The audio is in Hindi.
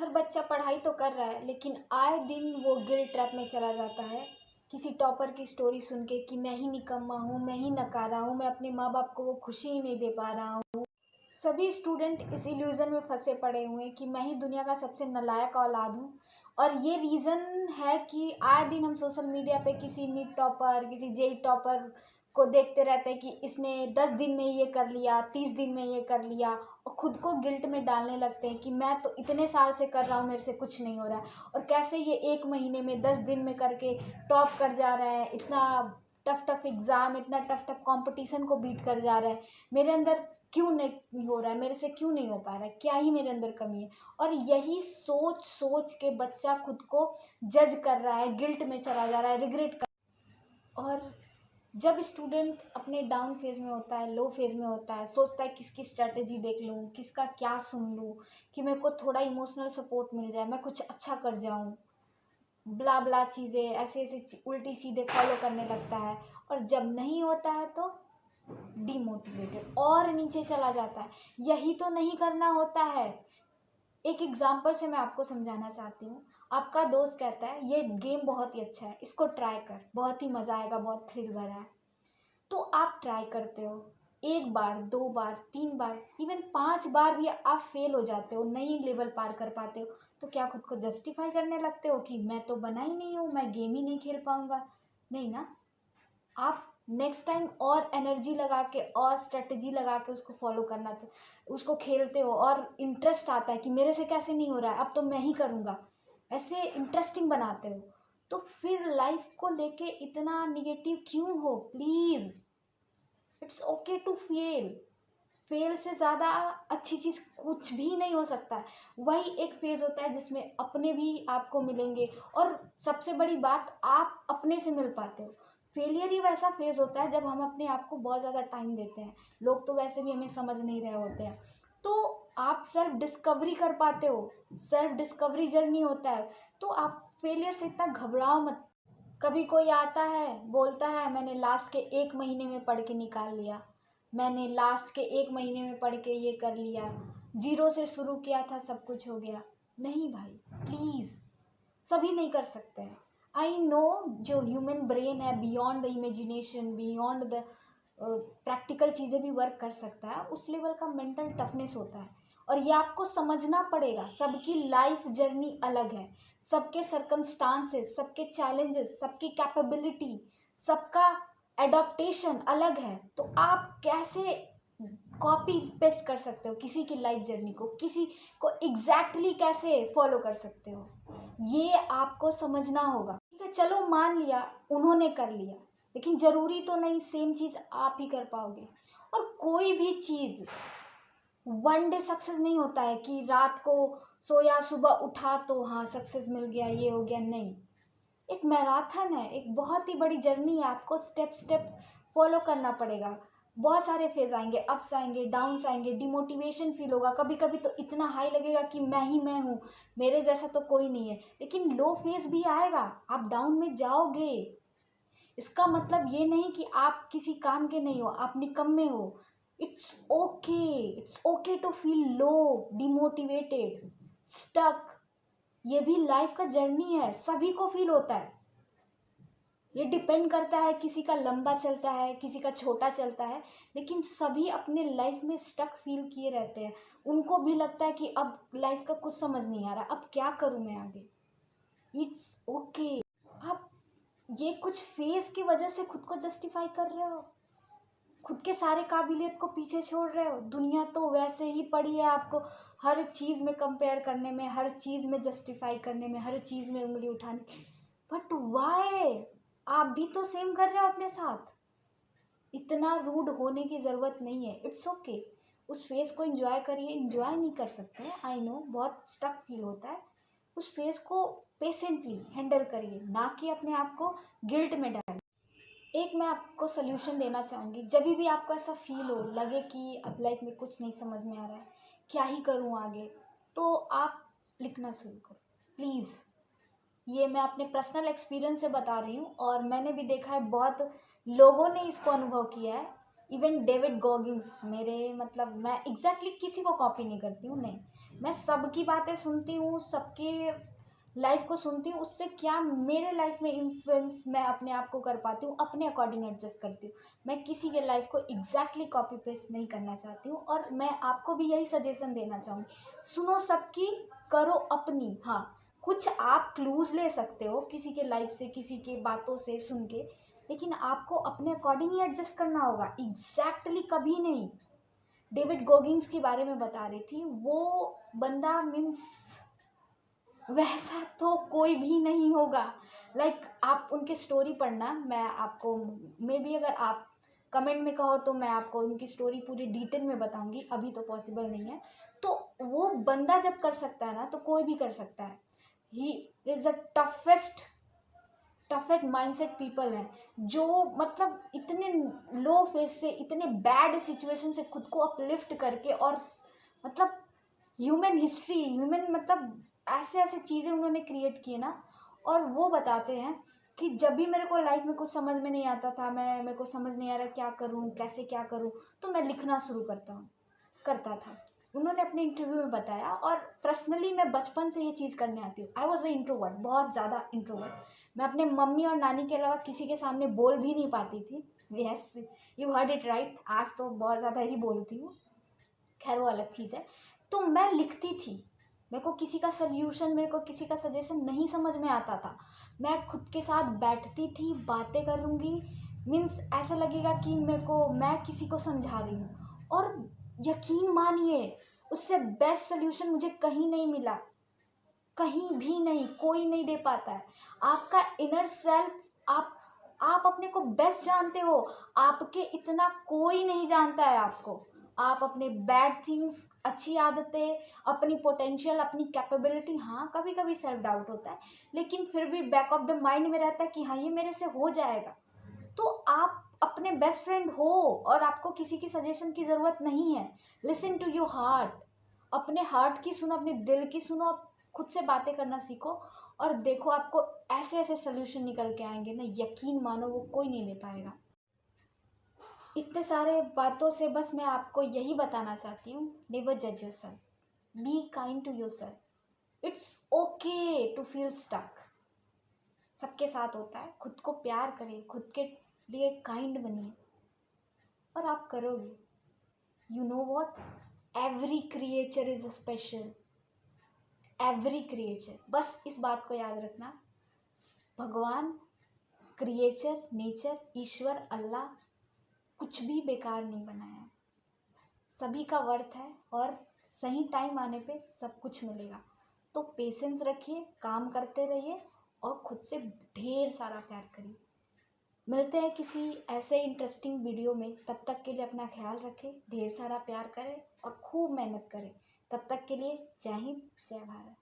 हर बच्चा पढ़ाई तो कर रहा है लेकिन आए दिन वो गिल्ट ट्रैप में चला जाता है किसी टॉपर की स्टोरी सुन के कि मैं ही निकम्मा हूँ, मैं ही नकारा हूँ, मैं अपने माँ बाप को वो खुशी ही नहीं दे पा रहा हूँ। सभी स्टूडेंट इस इल्यूज़न में फंसे पड़े हुए हैं कि मैं ही दुनिया का सबसे नालायक औलाद हूँ। और ये रीज़न है कि आए दिन हम सोशल मीडिया पे किसी नीट टॉपर, किसी जेई टॉपर को देखते रहते हैं कि इसने 10 दिन में ये कर लिया, 30 दिन में ये कर लिया, और खुद को गिल्ट में डालने लगते हैं कि मैं तो इतने साल से कर रहा हूँ, मेरे से कुछ नहीं हो रहा है। और कैसे ये 1 महीने में 10 दिन में करके टॉप कर जा रहा है, इतना टफ एग्ज़ाम, इतना टफ कॉम्पिटिशन को बीट कर जा रहा है। मेरे अंदर क्यों नहीं हो रहा है, मेरे से क्यों नहीं हो पा रहा है, क्या ही मेरे अंदर कमी है। और यही सोच सोच के बच्चा खुद को जज कर रहा है, गिल्ट में चला जा रहा है, रिग्रेट कर। और जब स्टूडेंट अपने डाउन फेज में होता है, लो फेज में होता है, सोचता है किसकी स्ट्रैटेजी देख लूँ, किसका क्या सुन लूँ कि मेरे को थोड़ा इमोशनल सपोर्ट मिल जाए, मैं कुछ अच्छा कर जाऊँ, ब्ला ब्ला चीज़ें ऐसे ऐसे उल्टी सीधे फॉलो करने लगता है। और जब नहीं होता है तो डिमोटिवेटेड और नीचे चला जाता है। यही तो नहीं करना होता है। एक एग्जांपल से मैं आपको समझाना चाहती हूँ। आपका दोस्त कहता है ये गेम बहुत ही अच्छा है, इसको ट्राई कर, बहुत ही मज़ा आएगा, बहुत थ्रिल भरा है। तो आप ट्राई करते हो, 1 बार, 2 बार, 3 बार, इवन 5 बार भी आप फेल हो जाते हो, नई लेवल पार कर पाते हो, तो क्या खुद को जस्टिफाई करने लगते हो कि मैं तो बना ही नहीं हूँ, मैं गेम ही नहीं खेल पाऊंगा? नहीं ना। आप नेक्स्ट टाइम और एनर्जी लगा के और स्ट्रेटजी लगा के उसको फॉलो करना चाहिए, उसको खेलते हो और इंटरेस्ट आता है कि मेरे से कैसे नहीं हो रहा है, अब तो मैं ही करूँगा, ऐसे इंटरेस्टिंग बनाते हो। तो फिर लाइफ को लेके इतना निगेटिव क्यों हो? Please, it's okay to fail. Fail से ज़्यादा अच्छी चीज़ कुछ भी नहीं हो सकता है। वही एक फेज़ होता है जिसमें अपने भी आपको मिलेंगे, और सबसे बड़ी बात, आप अपने से मिल पाते हो। फेलियर ही वैसा फेज़ होता है जब हम अपने आप को बहुत ज़्यादा टाइम देते हैं। लोग तो वैसे भी हमें समझ नहीं रहे होते हैं। तो आप सेल्फ डिस्कवरी कर पाते हो, सेल्फ डिस्कवरी जर्नी होता है। तो आप फेलियर से इतना घबराओ मत। कभी कोई आता है, बोलता है मैंने लास्ट के 1 महीने में पढ़ के निकाल लिया, मैंने लास्ट के 1 महीने में पढ़ के ये कर लिया, ज़ीरो से शुरू किया था, सब कुछ हो गया। नहीं भाई, प्लीज़, सभी नहीं कर सकते हैं। आई नो जो ह्यूमन ब्रेन है beyond the imagination, beyond the practical चीज़ें भी वर्क कर सकता है, उस लेवल का मेंटल टफनेस होता है। और ये आपको समझना पड़ेगा। सबकी लाइफ जर्नी अलग है, सबके सर्कमस्टांसेस, सबके चैलेंजेस, सबकी कैपेबिलिटी, सबका एडॉप्टेशन अलग है। तो आप कैसे कॉपी पेस्ट कर सकते हो किसी की लाइफ जर्नी को, किसी को एग्जैक्टली कैसे फॉलो कर सकते हो, ये आपको समझना होगा। ठीक है, चलो मान लिया उन्होंने कर लिया, लेकिन ज़रूरी तो नहीं सेम चीज़ आप ही कर पाओगे। और कोई भी चीज़ वन डे सक्सेस नहीं होता है कि रात को सोया सुबह उठा तो हाँ सक्सेस मिल गया, ये हो गया। नहीं, एक मैराथन है, एक बहुत ही बड़ी जर्नी है, आपको स्टेप स्टेप फॉलो करना पड़ेगा। बहुत सारे फेज आएंगे, अप्स आएंगे, डाउन्स आएंगे, डिमोटिवेशन फील होगा, कभी कभी तो इतना हाई लगेगा कि मैं ही मैं हूँ, मेरे जैसा तो कोई नहीं है। लेकिन लो फेज भी आएगा, आप डाउन में जाओगे। इसका मतलब ये नहीं कि आप किसी काम के नहीं हो, आप निकम्मे हो। It's okay, it's okay to feel low, demotivated, stuck. ये भी लाइफ का जर्नी है, सभी को फील होता है। ये डिपेंड करता है, किसी का लंबा चलता है, किसी का छोटा चलता है, लेकिन सभी अपने लाइफ में स्टक फील किए रहते हैं। उनको भी लगता है कि अब लाइफ का कुछ समझ नहीं आ रहा, अब क्या करूं मैं आगे। It's okay. आप ये कुछ फेस की वजह से खुद को जस्टिफाई कर रहे हो, खुद के सारे काबिलियत को पीछे छोड़ रहे हो। दुनिया तो वैसे ही पड़ी है आपको हर चीज़ में कंपेयर करने में, हर चीज़ में जस्टिफाई करने में, हर चीज़ में उंगली उठाने। But why? आप भी तो सेम कर रहे हो अपने साथ। इतना रूड होने की ज़रूरत नहीं है। इट्स ओके, उस फेस को एंजॉय करिए। एंजॉय नहीं कर सकते, आई नो, बहुत स्टक फील होता है। उस फेस को पेशेंटली हैंडल करिए, ना कि अपने आप को गिल्ट में डालिए। एक मैं आपको सोल्यूशन देना चाहूँगी। जब भी आपको ऐसा फील हो, लगे कि अब लाइफ में कुछ नहीं समझ में आ रहा है, क्या ही करूँ आगे, तो आप लिखना शुरू करो प्लीज़। ये मैं अपने पर्सनल एक्सपीरियंस से बता रही हूँ, और मैंने भी देखा है बहुत लोगों ने इसको अनुभव किया है। इवन डेविड गॉगिंस, मेरे मतलब मैं एग्जैक्टली किसी को कॉपी नहीं करती हूँ, नहीं, मैं सबकी बातें सुनती हूँ, सबके लाइफ को सुनती हूँ, उससे क्या मेरे लाइफ में इन्फ्लुएंस मैं अपने आप को कर पाती हूँ, अपने अकॉर्डिंग एडजस्ट करती हूँ। मैं किसी के लाइफ को एग्जैक्टली कॉपी पेस्ट नहीं करना चाहती हूँ, और मैं आपको भी यही सजेशन देना चाहूँगी, सुनो सबकी, करो अपनी। हाँ, कुछ आप क्लूज ले सकते हो किसी के लाइफ से, किसी के बातों से सुन के, लेकिन आपको अपने अकॉर्डिंग ही एडजस्ट करना होगा, एग्जैक्टली कभी नहीं। डेविड गोगिंस के बारे में बता रही थी, वो बंदा मीन्स वैसा तो कोई भी नहीं होगा। लाइक आप उनकी स्टोरी पढ़ना, मैं आपको मे बी अगर आप कमेंट में कहो तो मैं आपको उनकी स्टोरी पूरी डिटेल में बताऊंगी, अभी तो पॉसिबल नहीं है। तो वो बंदा जब कर सकता है ना, तो कोई भी कर सकता है। He is the toughest mindset people है, जो मतलब इतने लो फेस से, इतने बैड सिचुएशन से खुद को अपलिफ्ट करके, और मतलब ह्यूमन हिस्ट्री, ह्यूमन मतलब ऐसे ऐसे चीज़ें उन्होंने क्रिएट की ना। और वो बताते हैं कि जब भी मेरे को लाइफ में कुछ समझ में नहीं आता था, मेरे को समझ नहीं आ रहा क्या करूँ, कैसे क्या करूँ, तो मैं लिखना शुरू करता था। उन्होंने अपने इंटरव्यू में बताया, और पर्सनली मैं बचपन से ये चीज़ करने आती हूँ। आई वॉज अ इंट्रोवर्ट, बहुत ज़्यादा इंट्रोवर्ट। मैं अपने मम्मी और नानी के अलावा किसी के सामने बोल भी नहीं पाती थी। Yes, you heard it right, आज तो बहुत ज़्यादा ही बोलती हूँ, खैर वो अलग चीज़ है। तो मैं लिखती थी, मेरे को किसी का सल्यूशन, मेरे को किसी का सजेशन नहीं समझ में आता था, मैं खुद के साथ बैठती थी, बातें करूँगी, मीन्स ऐसा लगेगा कि मैं किसी को समझा रही हूँ। और यकीन मानिए, उससे बेस्ट सल्यूशन मुझे कहीं नहीं मिला, कहीं भी नहीं, कोई नहीं दे पाता है। आपका इनर सेल्फ, आप अपने को बेस्ट जानते हो, आपके इतना कोई नहीं जानता है आपको। आप अपने बैड थिंग्स, अच्छी आदतें, अपनी पोटेंशियल, अपनी कैपेबिलिटी, हाँ कभी कभी सेल्फ डाउट होता है, लेकिन फिर भी बैक ऑफ द माइंड में रहता है कि हाँ ये मेरे से हो जाएगा। तो आप अपने बेस्ट फ्रेंड हो, और आपको किसी की सजेशन की ज़रूरत नहीं है। लिसन टू योर हार्ट, अपने हार्ट की सुनो, अपने दिल की सुनो, आप खुद से बातें करना सीखो, और देखो आपको ऐसे ऐसे सोल्यूशन निकल के आएंगे ना, यकीन मानो वो कोई नहीं ले पाएगा। इतने सारे बातों से बस मैं आपको यही बताना चाहती हूँ, नेवर जज yourself, be kind to yourself, it's okay to feel stuck. सबके साथ होता है, खुद को प्यार करिए, खुद के लिए काइंड बनिए, और आप करोगे। You know what, every creature is special, every creature, बस इस बात को याद रखना। भगवान, क्रिएचर, नेचर, ईश्वर, अल्लाह, कुछ भी बेकार नहीं बनाया है, सभी का वर्थ है, और सही टाइम आने पे सब कुछ मिलेगा। तो पेशेंस रखिए, काम करते रहिए, और खुद से ढेर सारा प्यार करिए। मिलते हैं किसी ऐसे इंटरेस्टिंग वीडियो में, तब तक के लिए अपना ख्याल रखें, ढेर सारा प्यार करें, और खूब मेहनत करें। तब तक के लिए जय हिंद, जय भारत।